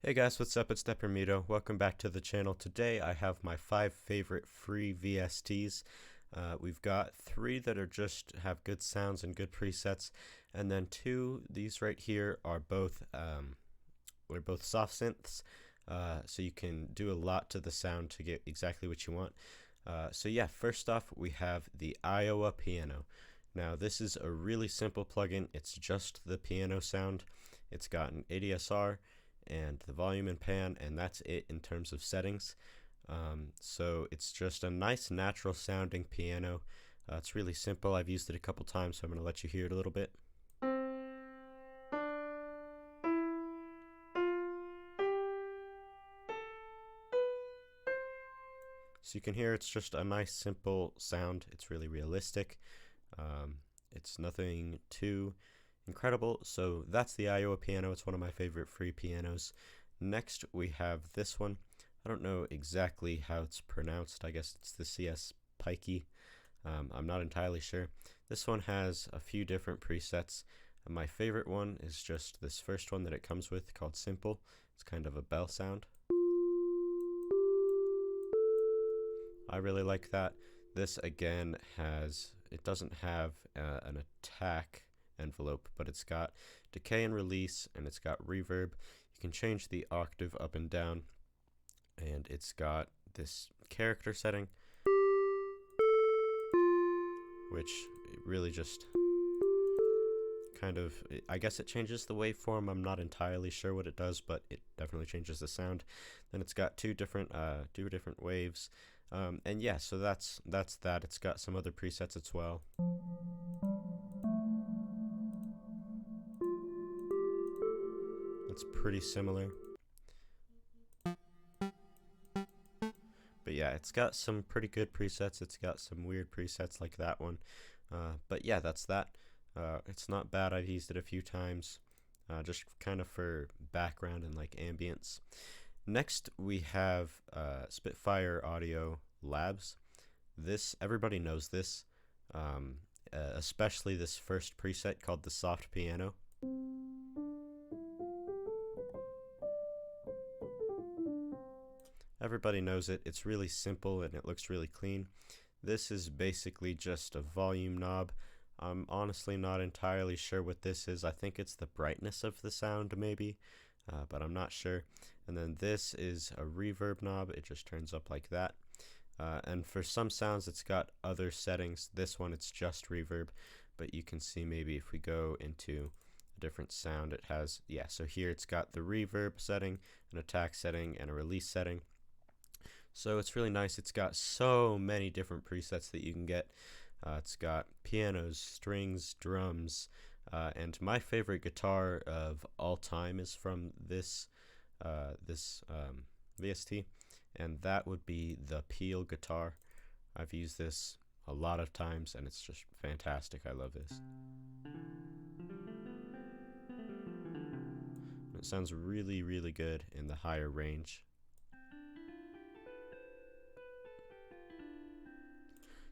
Hey guys, what's up? It's Deprimido. Welcome back to the channel. Today I have my 5 favorite free VSTs. We've got 3 that are just have good sounds and good presets, and then 2, these right here are both they're both soft synths, so you can do a lot to the sound to get exactly what you want. So yeah, first off we have the Iowa piano. Now this is a really simple plugin. It's just the piano sound. It's got an ADSR and the volume and pan, and that's it in terms of settings. So it's just a nice natural sounding piano. It's really simple. I've used it a couple times, so I'm going to let you hear it a little bit. So you can hear it's just a nice simple sound. It's really realistic. It's nothing too incredible. So that's the Iowa piano. It's one of my favorite free pianos. Next we have this one. I don't know exactly how it's pronounced. I guess it's the CS Pikey. I'm not entirely sure. This one has a few different presets. My favorite one is just this first one that it comes with called Simple. It's kind of a bell sound. I really like that. This again it doesn't have an attack envelope, but it's got decay and release, and it's got reverb. You can change the octave up and down, and it's got this character setting, which really just kind of, I guess it changes the waveform. I'm not entirely sure what it does, but it definitely changes the sound. Then it's got two different waves, and yeah, so that's that. It's got some other presets as well. It's pretty similar. But yeah, it's got some pretty good presets. It's got some weird presets like that one. But yeah, that's that. It's not bad. I've used it a few times, just kind of for background and like ambience. Next, we have Spitfire Audio Labs. Everybody knows this, especially this first preset called the Soft Piano. Everybody knows it. It's really simple and it looks really clean. This is basically just a volume knob. I'm honestly not entirely sure what this is. I think it's the brightness of the sound maybe, but I'm not sure. And then this is a reverb knob. It just turns up like that. And for some sounds it's got other settings. This one it's just reverb, but you can see maybe if we go into a different sound it has, yeah, so here it's got the reverb setting, an attack setting, and a release setting. So it's really nice. It's got so many different presets that you can get. It's got pianos, strings, drums, and my favorite guitar of all time is from this VST, and that would be the Peel guitar. I've used this a lot of times, and it's just fantastic. I love this. It sounds really, really good in the higher range.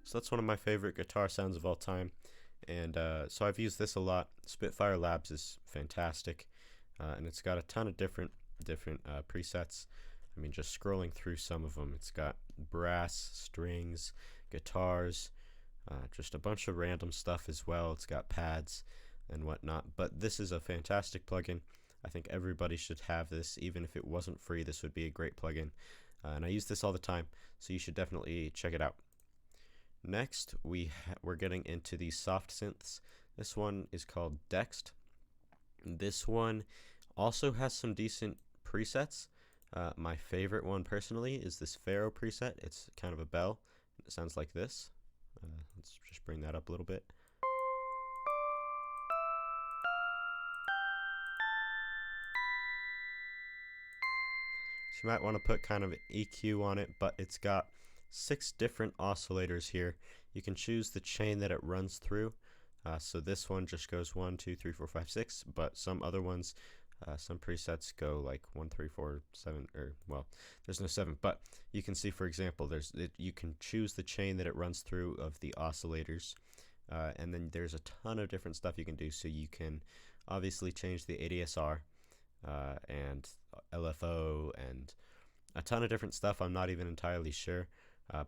So that's one of my favorite guitar sounds of all time, and so I've used this a lot. Spitfire Labs is fantastic, and it's got a ton of different presets. I mean, just scrolling through some of them, it's got brass, strings, guitars, just a bunch of random stuff as well. It's got pads and whatnot, but this is a fantastic plugin. I think everybody should have this. Even if it wasn't free, this would be a great plugin, and I use this all the time, so you should definitely check it out. Next, we're getting into the soft synths. This one is called Dexed. This one also has some decent presets. My favorite one personally is this Pharaoh preset. It's kind of a bell. It sounds like this. Let's just bring that up a little bit. So you might want to put kind of EQ on it, but it's got 6 different oscillators here. You can choose the chain that it runs through. So this one just goes 1, 2, 3, 4, 5, 6, but some other ones, some presets go like 1, 3, 4, 7, or well, there's no 7, but you can see, for example, you can choose the chain that it runs through of the oscillators, and then there's a ton of different stuff you can do. So you can obviously change the ADSR. and LFO and a ton of different stuff. I'm not even entirely sure,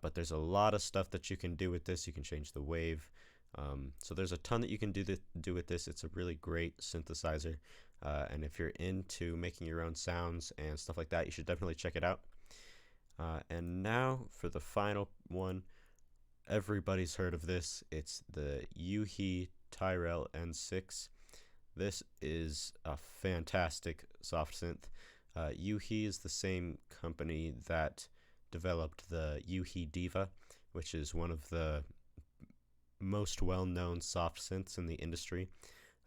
but there's a lot of stuff that you can do with this. You can change the wave. So there's a ton that you can do with this. It's a really great synthesizer, and if you're into making your own sounds and stuff like that, you should definitely check it out. And now for the final one. Everybody's heard of this. It's the Tyrell N6. This is a fantastic soft synth. is the same company that developed the Diva, which is one of the most well-known soft synths in the industry.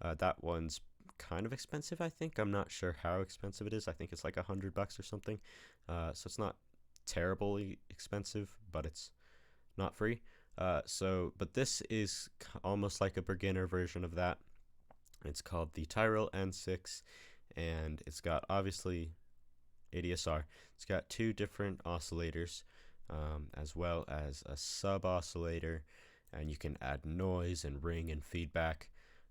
That one's kind of expensive, I think. I'm not sure how expensive it is. I think it's like $100 or something. So it's not terribly expensive, but it's not free. But this is almost like a beginner version of that. It's called the Tyrell N6, and it's got obviously ADSR. It's got two different oscillators, as well as a sub oscillator, and you can add noise and ring and feedback.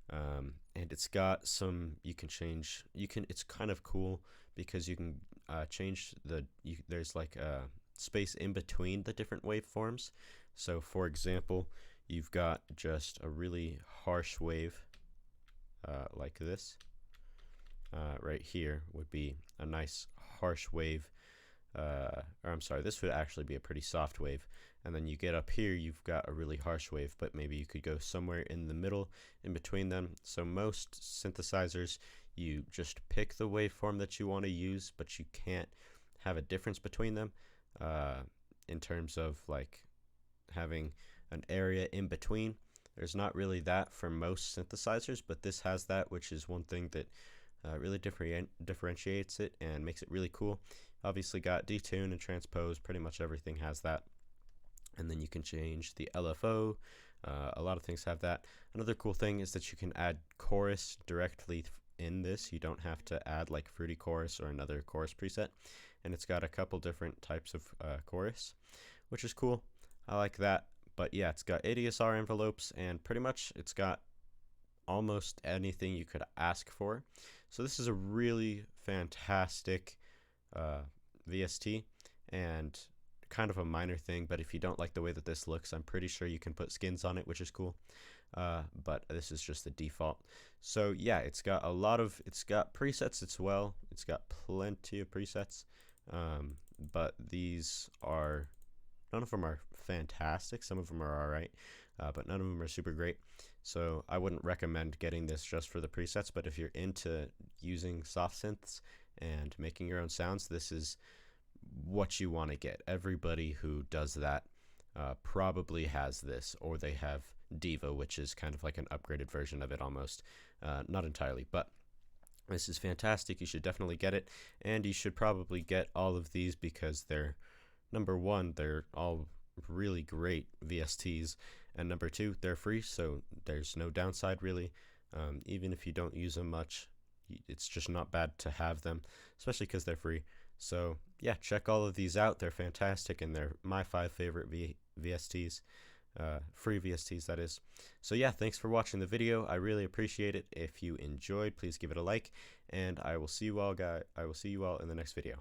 And it's got some, it's kind of cool because you can change there's like a space in between the different waveforms. So for example, you've got just a really harsh wave like this. Right here would be a nice harsh wave, or I'm sorry, this would actually be a pretty soft wave. And then you get up here, you've got a really harsh wave, but maybe you could go somewhere in the middle, in between them. So most synthesizers, you just pick the waveform that you want to use, but you can't have a difference between them in terms of like having an area in between. There's not really that for most synthesizers, but this has that, which is one thing that really differentiates it and makes it really cool. Obviously got detune and transpose, pretty much everything has that. And then you can change the LFO. A lot of things have that. Another cool thing is that you can add chorus directly in this. You don't have to add like Fruity Chorus or another chorus preset. And it's got a couple different types of chorus, which is cool. I like that. But yeah, it's got ADSR envelopes, and pretty much it's got almost anything you could ask for. So this is a really fantastic VST, and kind of a minor thing, but if you don't like the way that this looks, I'm pretty sure you can put skins on it, which is cool. But this is just the default. So yeah, it's got presets as well. It's got plenty of presets, but none of them are fantastic. Some of them are alright, but none of them are super great. So I wouldn't recommend getting this just for the presets, but if you're into using soft synths and making your own sounds, this is what you want to get. Everybody who does that probably has this, or they have Diva, which is kind of like an upgraded version of it almost. Not entirely, but this is fantastic. You should definitely get it, and you should probably get all of these because they're, number one, they're all really great VSTs, and number two, they're free, so there's no downside really. Even if you don't use them much, it's just not bad to have them, especially because they're free. So yeah, check all of these out. They're fantastic, and they're my 5 favorite VSTs, free VSTs that is. So yeah, thanks for watching the video. I really appreciate it. If you enjoyed, please give it a like, and I will see you all in the next video.